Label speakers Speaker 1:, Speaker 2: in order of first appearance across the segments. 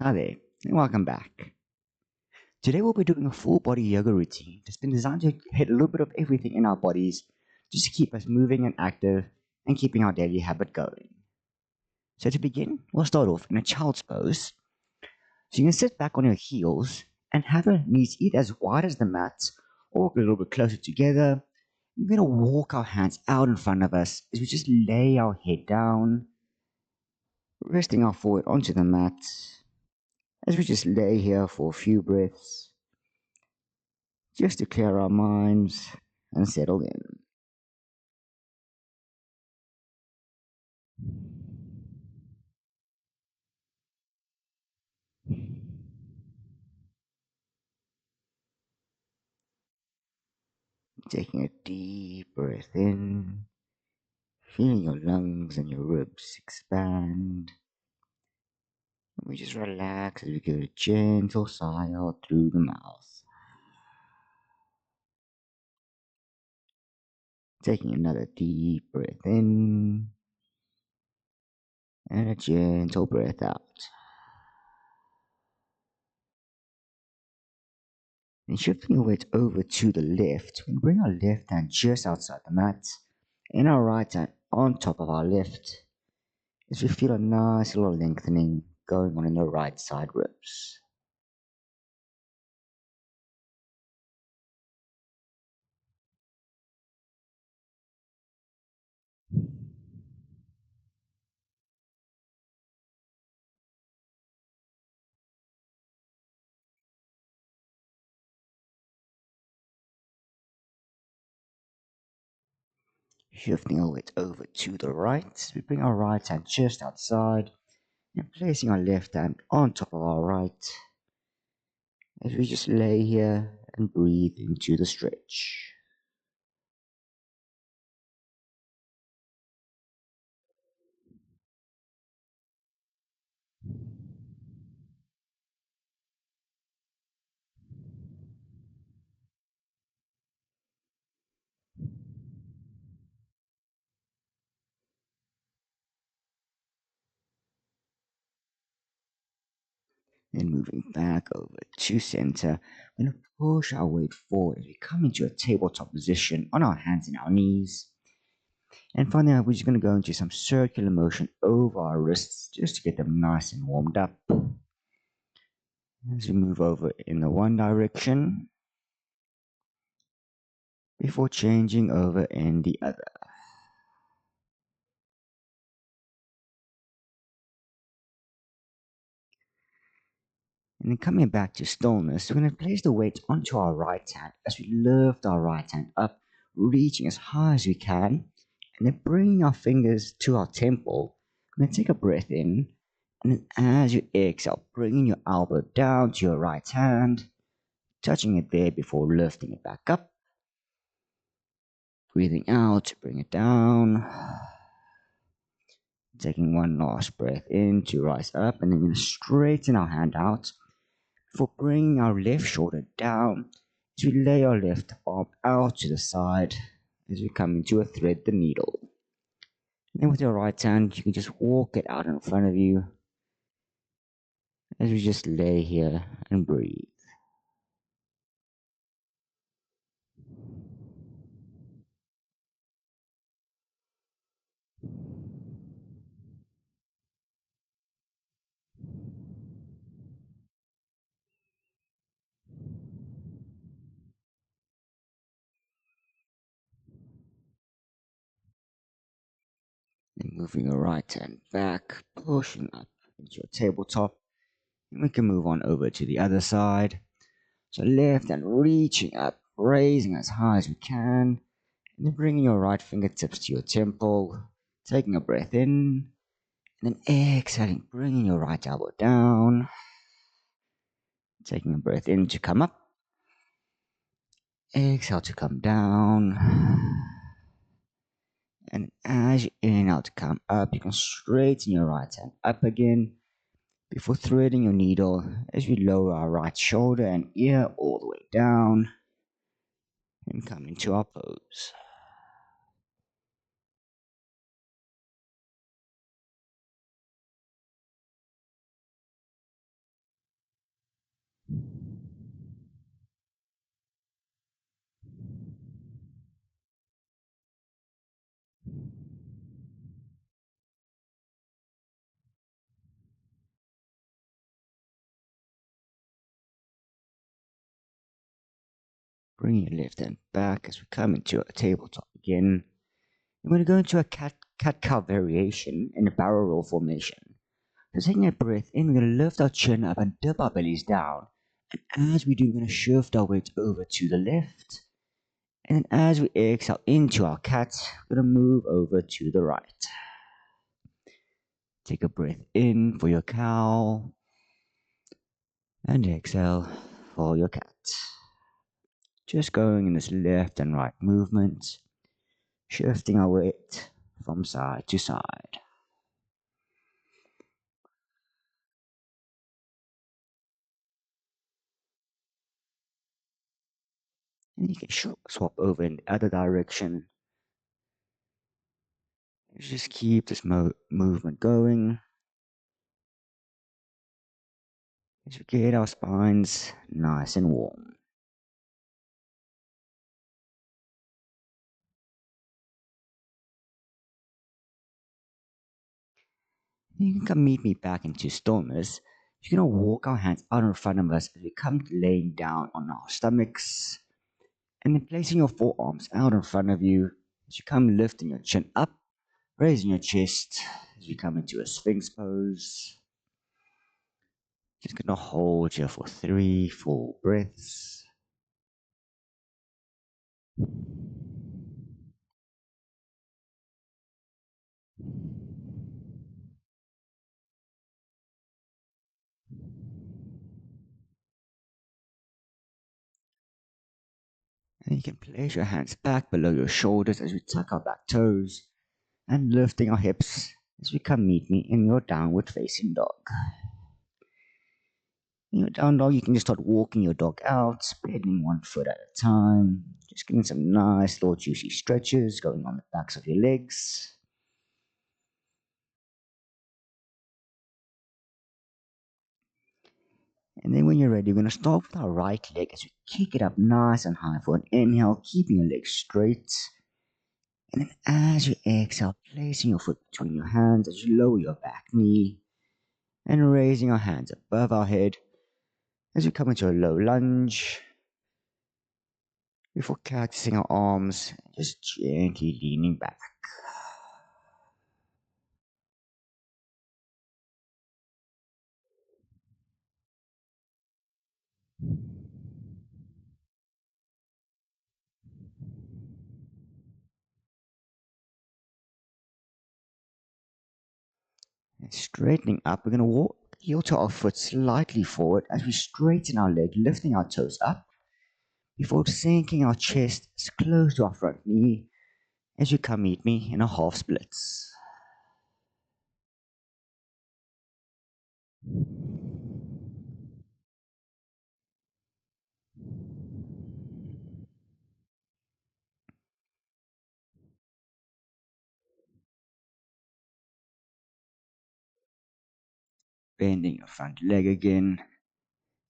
Speaker 1: Hi there, and welcome back. Today we'll be doing a full body yoga routine that's been designed to hit a little bit of everything in our bodies just to keep us moving and active and keeping our daily habit going. So to begin, we'll start off in a child's pose. So you can sit back on your heels and have your knees either as wide as the mat or a little bit closer together. We're going to walk our hands out in front of us as we just lay our head down, resting our forehead onto the mat as we just lay here for a few breaths just to clear our minds and settle in. Taking a deep breath in, feeling your lungs and your ribs expand. And we just relax as we give a gentle sigh out through the mouth. Taking another deep breath in and a gentle breath out. And shifting your weight over to the left, we bring our left hand just outside the mat and our right hand on top of our left as we feel a nice little lengthening going on in the right side ribs. Shifting our weight over to the right, we bring our right hand just outside and placing our left hand on top of our right as we just lay here and breathe into the stretch. Then moving back over to center, we're going to push our weight forward as we come into a tabletop position on our hands and our knees. And finally, we're just going to go into some circular motion over our wrists just to get them nice and warmed up. As we move over in the one direction before changing over in the other. And then coming back to stillness, we're going to place the weight onto our right hand as we lift our right hand up, reaching as high as we can, and then bringing our fingers to our temple. And then take a breath in, and then as you exhale, bringing your elbow down to your right hand, touching it there before lifting it back up. Breathing out, bring it down. Taking one last breath in to rise up, and then we're going to straighten our hand out for bringing our left shoulder down as we lay our left arm out to the side as we come into a thread the needle. And then with your right hand, you can just walk it out in front of you as we just lay here and breathe. And moving your right hand back, pushing up into your tabletop. And we can move on over to the other side. So left hand reaching up, raising as high as we can. And then bringing your right fingertips to your temple, taking a breath in, and then exhaling, bringing your right elbow down, taking a breath in to come up, exhale to come down, and as you inhale to come up, you can straighten your right hand up again before threading your needle as we lower our right shoulder and ear all the way down and come into our pose. Bring your left hand back as we come into a tabletop again. I'm going to go into a cat-cow variation in a barrel roll formation. So taking a breath in, we're going to lift our chin up and dip our bellies down. And as we do, we're going to shift our weight over to the left. And then as we exhale into our cat, we're going to move over to the right. Take a breath in for your cow. And exhale for your cat. Just going in this left and right movement, shifting our weight from side to side. And you can swap over in the other direction. Just keep this movement going. As we get our spines nice and warm. You can come meet me back into stillness. You're going to walk our hands out in front of us as we come laying down on our stomachs. And then placing your forearms out in front of you as you come lifting your chin up, raising your chest as you come into a Sphinx pose. Just going to hold here for 3 full breaths. And you can place your hands back below your shoulders as we tuck our back toes and lifting our hips as we come meet me in your downward facing dog. In your down dog, you can just start walking your dog out, bending one foot at a time, just getting some nice little juicy stretches going on the backs of your legs. And then when you're ready, we're going to start with our right leg as we kick it up nice and high for an inhale, keeping your legs straight. And then as you exhale, placing your foot between your hands as you lower your back knee and raising our hands above our head as we come into a low lunge before cactusing our arms and just gently leaning back. And straightening up, we're going to walk heel to our foot slightly forward as we straighten our leg, lifting our toes up before sinking our chest as close to our front knee as you come meet me in a half splits. Bending your front leg again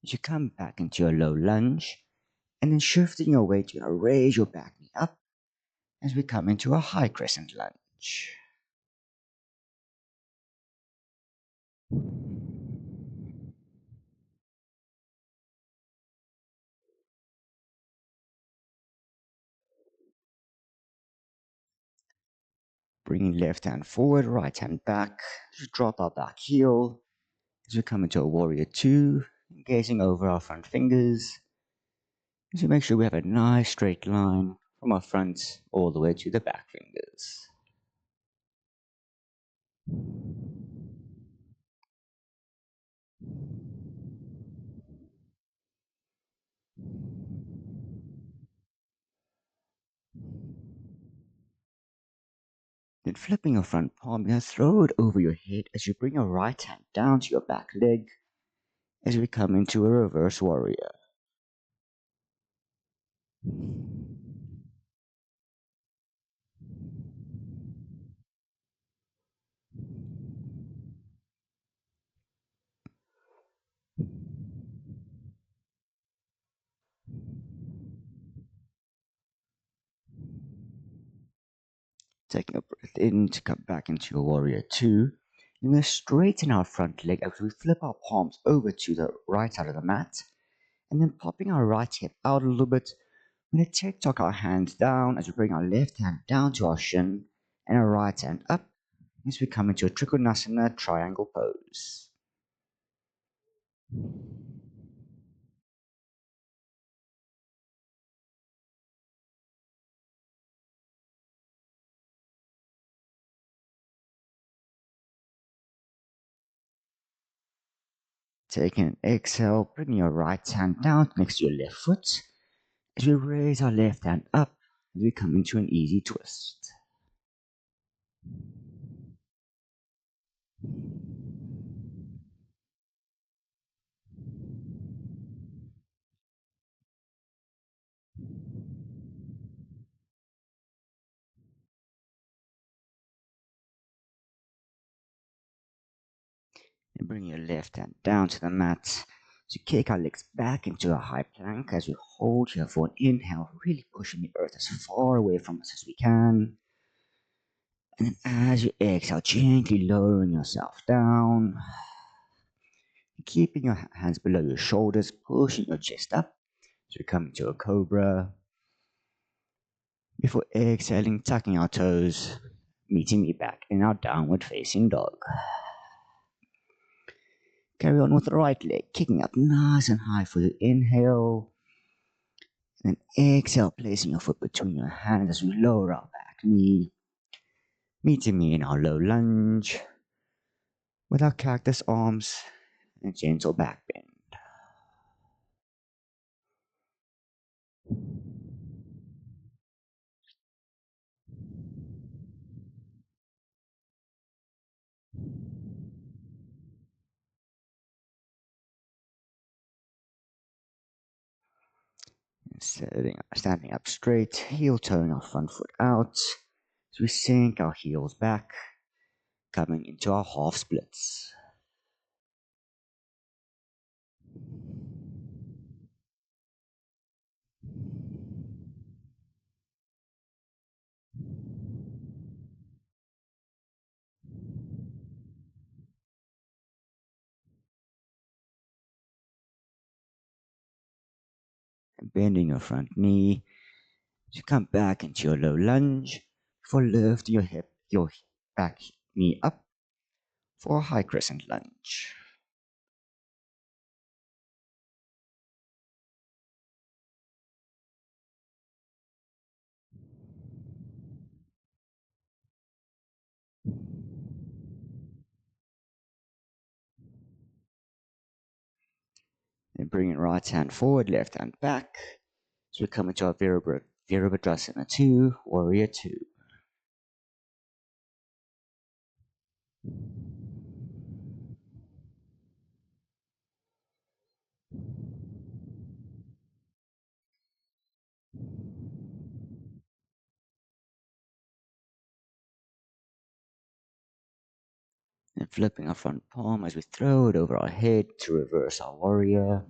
Speaker 1: as you come back into a low lunge, and then shifting your weight, you're going to raise your back knee up as we come into a high crescent lunge. Bringing left hand forward, right hand back, just drop our back heel as we come into a warrior two, gazing over our front fingers as we make sure we have a nice straight line from our front all the way to the back fingers. Then flipping your front palm, you're going to throw it over your head as you bring your right hand down to your back leg as we come into a reverse warrior. Taking a breath in to come back into a warrior two. We're going to straighten our front leg as we flip our palms over to the right side of the mat. And then popping our right hip out a little bit, We're going to TikTok our hands down as we bring our left hand down to our shin and our right hand up as we come into a Trikonasana triangle pose. Taking an exhale, bringing your right hand down next to your left foot as we raise our left hand up as we come into an easy twist. And bring your left hand down to the mat. So kick our legs back into a high plank as we hold here for an inhale, really pushing the earth as far away from us as we can. And then as you exhale, gently lowering yourself down, keeping your hands below your shoulders, pushing your chest up. So we come into a cobra. Before exhaling, tucking our toes, meeting me back in our downward facing dog. Carry on with the right leg, kicking up nice and high for the inhale. And then exhale, placing your foot between your hands as we lower our back knee, meeting me in our low lunge with our cactus arms and gentle back bend. Standing up straight, heel toeing our front foot out as we sink our heels back, coming into our half splits. And bending your front knee as you come back into your low lunge before lifting your back knee up for a high crescent lunge. Then bring your right hand forward, left hand back. So we come into our Virabhadrasana 2, Warrior 2. And flipping our front palm as we throw it over our head to reverse our warrior.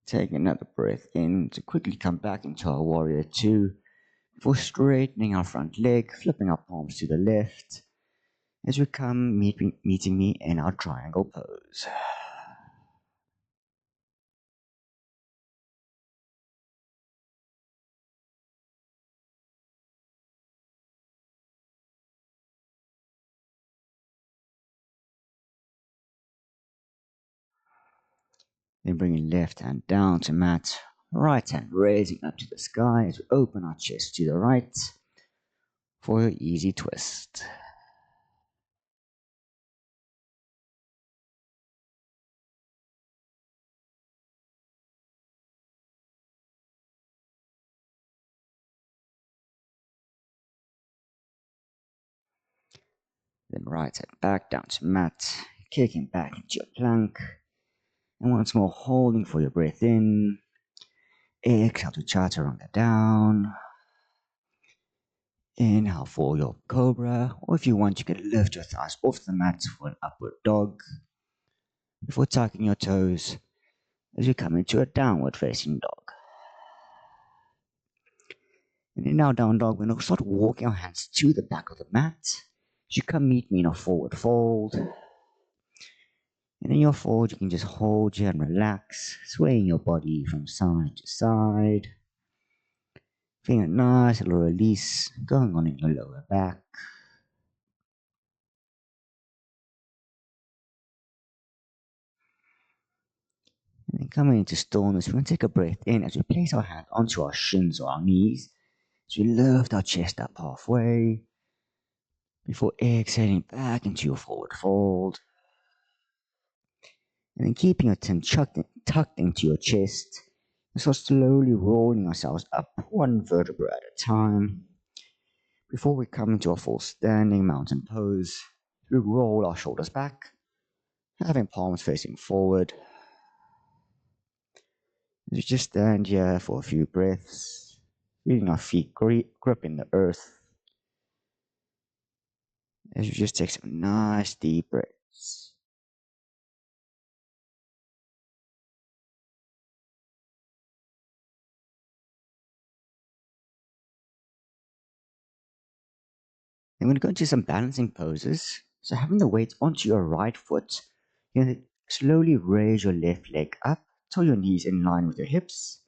Speaker 1: Take another breath in to quickly come back into our warrior 2 before straightening our front leg, flipping our palms to the left as we come meeting me in our triangle pose. Then bringing left hand down to mat, right hand raising up to the sky as we open our chest to the right for your easy twist. Then right hand back down to mat, kicking back into your plank, and once more holding for your breath in. Exhale to chaturanga down. Inhale for your cobra, or if you want, you can lift your thighs off the mat for an upward dog. before tucking your toes as you come into a downward facing dog. And in our down dog, we're going to start walking our hands to the back of the mat. As you come meet me in a forward fold. And in your fold, you can just hold here and relax, swaying your body from side to side. Feeling a nice little release going on in your lower back. And then coming into stillness, we're going to take a breath in as we place our hand onto our shins or our knees. As we lift our chest up halfway before exhaling back into your forward fold. And then keeping your chin tucked into your chest. We start slowly rolling ourselves up one vertebra at a time. Before we come into a full standing mountain pose, we roll our shoulders back, having palms facing forward. As we just stand here for a few breaths, feeling our feet gripping the earth. As you just take some nice deep breaths. And we're going to go into some balancing poses. So having the weight onto your right foot, you're going to slowly raise your left leg up till your knees in line with your hips.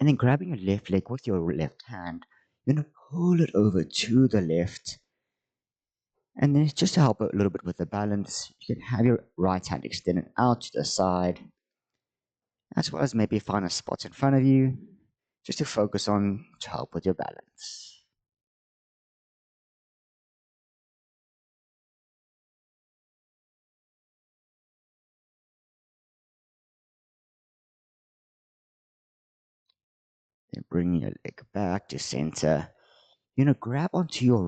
Speaker 1: And then grabbing your left leg with your left hand, you're going to pull it over to the left. And then just to help a little bit with the balance, you can have your right hand extended out to the side, as well as maybe find a spot in front of you, just to focus on to help with your balance. Then bring your leg back to center. You're going to grab onto your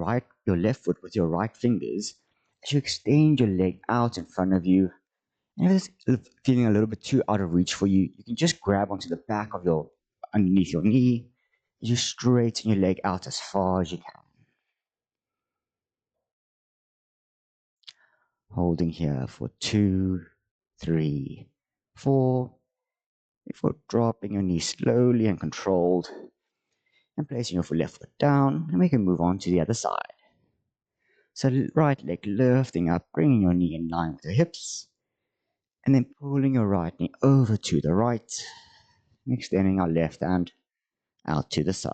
Speaker 1: left foot with your right fingers as you extend your leg out in front of you. And if it's feeling a little bit too out of reach for you, you can just grab onto the back of underneath your knee. You straighten your leg out as far as you can. Holding here for 2, 3, 4, before dropping your knee slowly and controlled, and placing your left foot down, and we can move on to the other side. So right leg lifting up, bringing your knee in line with your hips, and then pulling your right knee over to the right, and extending our left hand out to the side.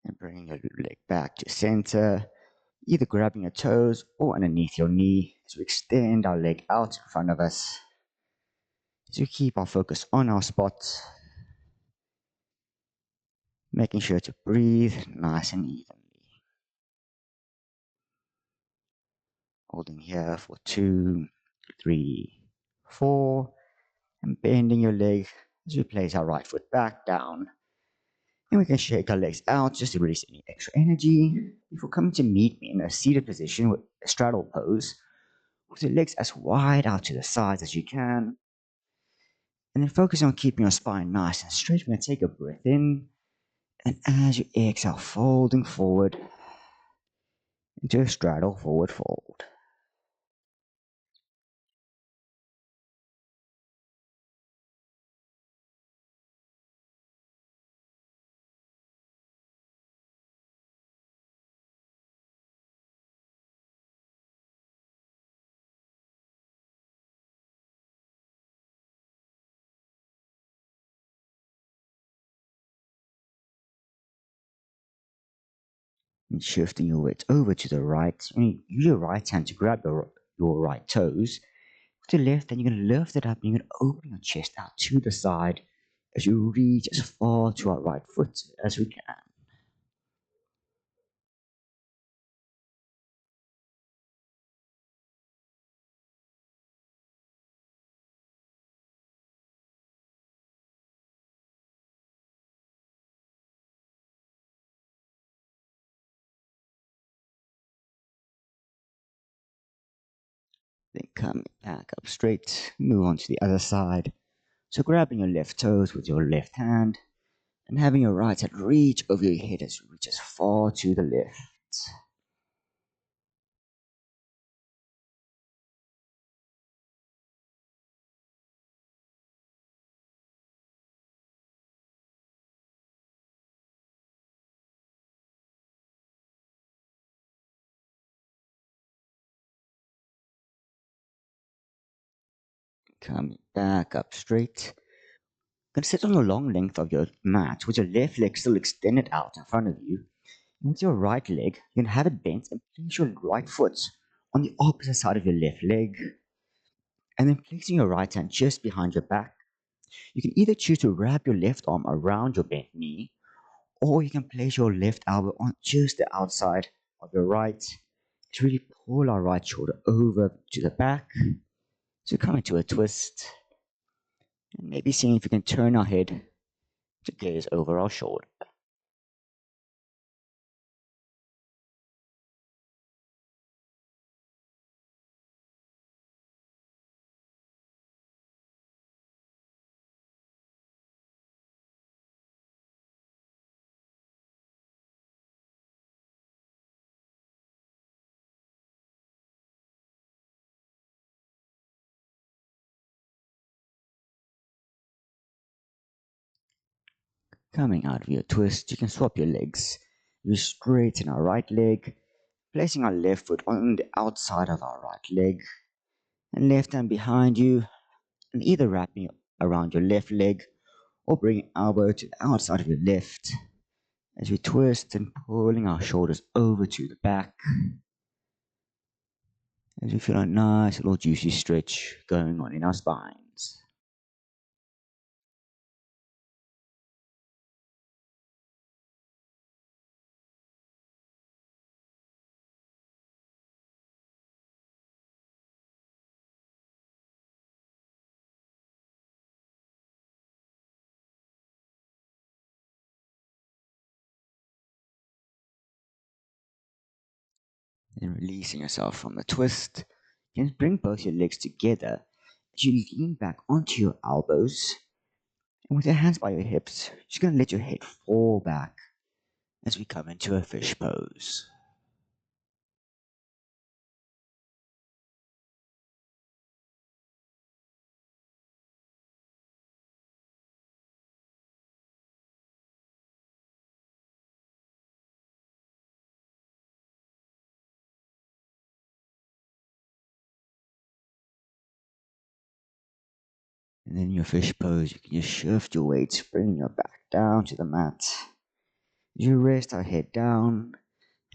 Speaker 1: And bringing your leg back to center, either grabbing your toes or underneath your knee as we extend our leg out in front of us. As we keep our focus on our spot, making sure to breathe nice and evenly. Holding here for 2, 3, 4, and bending your leg as we place our right foot back down. And we can shake our legs out just to release any extra energy. Before coming to meet me in a seated position with a straddle pose, with your legs as wide out to the sides as you can. And then focus on keeping your spine nice and straight. We're going to take a breath in. And as you exhale, folding forward into a straddle forward fold. And shifting your weight over to the right. Use your right hand to grab your right toes. To the left, then you're going to lift it up and you're going to open your chest out to the side as you reach as far to our right foot as we can. Then coming back up straight, move on to the other side. So grabbing your left toes with your left hand and having your right hand reach over your head as you reach as far to the left. Coming back up straight. Gonna sit on the long length of your mat with your left leg still extended out in front of you. And with your right leg, you can have it bent and place your right foot on the opposite side of your left leg. And then placing your right hand just behind your back. You can either choose to wrap your left arm around your bent knee, or you can place your left elbow on just the outside of your right to really pull our right shoulder over to the back. So come into a twist, and maybe seeing if you can turn our head to gaze over our shoulder. Coming out of your twist, you can swap your legs. We straighten our right leg, placing our left foot on the outside of our right leg, and left hand behind you, and either wrapping around your left leg or bringing elbow to the outside of your left as we twist and pulling our shoulders over to the back as we feel a nice little juicy stretch going on in our spines. Then releasing yourself from the twist, you can bring both your legs together as you lean back onto your elbows. And with your hands by your hips, you're just going to let your head fall back as we come into a fish pose. And then in your fish pose, you can just shift your weight, bring your back down to the mat. As you rest our head down,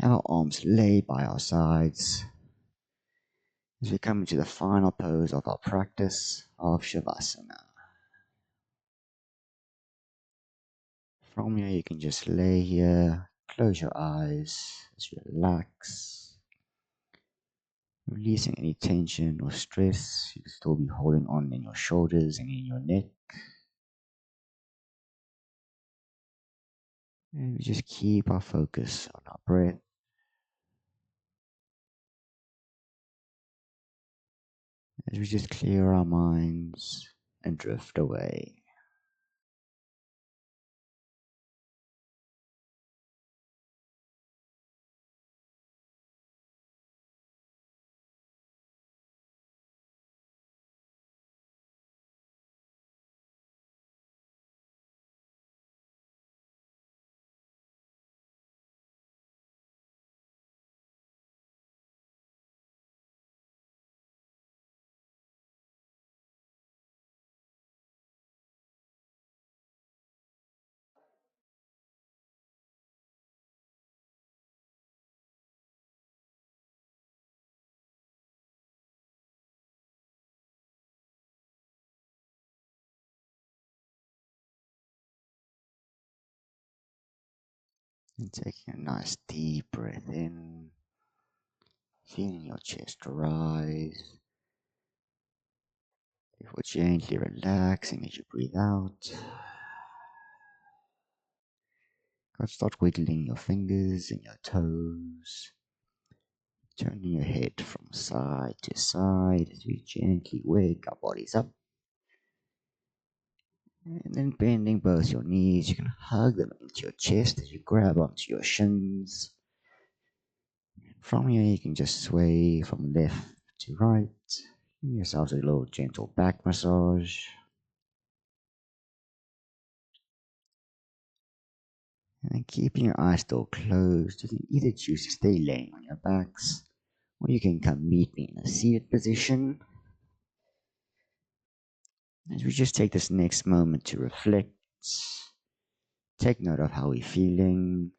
Speaker 1: have our arms lay by our sides. As we come into the final pose of our practice of Shavasana. From here, you can just lay here, close your eyes, just relax, releasing any tension or stress. You can still be holding on in your shoulders and in your neck. And we just keep our focus on our breath as we just clear our minds and drift away. And taking a nice deep breath in, feeling your chest rise before gently relaxing as you breathe out. God, start wiggling your fingers and your toes, turning your head from side to side as we gently wake our bodies up. And then bending both your knees, you can hug them into your chest as you grab onto your shins. From here, you can just sway from left to right. Give yourselves a little gentle back massage. And then keeping your eyes still closed, you can either choose to stay laying on your backs, or you can come meet me in a seated position. As we just take this next moment to reflect, take note of how we're feeling.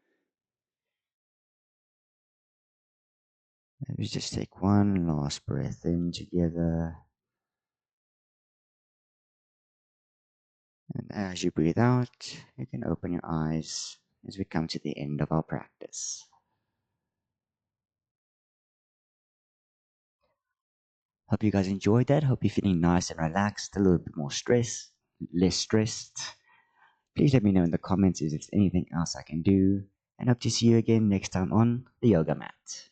Speaker 1: Maybe just take one last breath in together. And as you breathe out, you can open your eyes as we come to the end of our practice. Hope you guys enjoyed that. Hope you're feeling nice and relaxed, a little bit more less stressed. Please let me know in the comments if there's anything else I can do, and hope to see you again next time on the yoga mat.